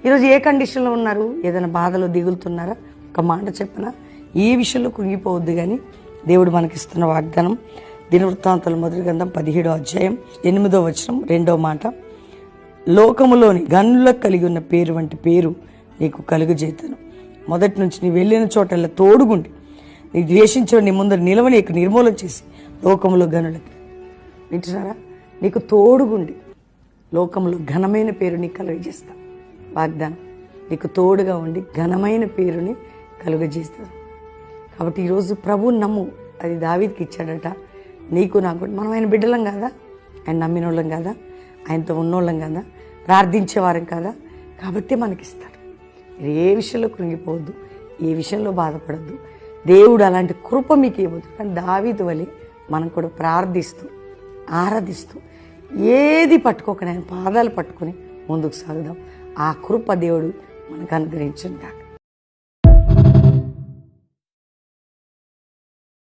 ఈరోజు ఏ కండిషన్లో ఉన్నారు? ఏదైనా బాధలో దిగులుతున్నారా? ఒక మాట చెప్పనా, ఏ విషయంలో కృంగిపోవద్దు. కానీ దేవుడు మనకిస్తున్న వాగ్దానం దినవృత్తాంతాల మొదటి గ్రంథం 17వ అధ్యాయం 8వ వచనం 2వ మాట, లోకములోని గనులకు కలిగి ఉన్న పేరు వంటి పేరు నీకు కలుగజేతను. మొదటి నుంచి నీ వెళ్ళిన చోటల్లా తోడుగుండి నీ ద్వేషించిన నీ ముందర నిలవని నీకు నిర్మూలన చేసి లోకములో గనులకి, వింటున్నారా, నీకు తోడుగుండి లోకంలో ఘనమైన పేరు నీకు కలుగజేస్తా. వాగ్దానం నీకు తోడుగా ఉండి ఘనమైన పేరుని కలుగజేస్తాను. కాబట్టి ఈరోజు ప్రభువు నమ్ము. అది దావీదుకి ఇచ్చాడట, నీకు నాకు. మనం ఆయన బిడ్డలం కాదా? ఆయన నమ్మిన వాళ్ళం కాదా? ఆయనతో ఉన్నోళ్ళం కదా, ప్రార్థించేవారం కదా, కాబట్టి మనకిస్తాడు. మీరు ఏ విషయంలో కృంగిపోవద్దు, ఏ విషయంలో బాధపడద్దు. దేవుడు అలాంటి కృప మీకు ఇవ్వద్దు. కానీ దావీదు వలె మనం కూడా ప్రార్థిస్తూ ఆరాధిస్తూ ఏది పట్టుకోకుండా ఆయన పాదాలు పట్టుకొని ముందుకు సాగుదాం. ఆ కృప దేవుడు మనకు అనుగ్రహించును గాక.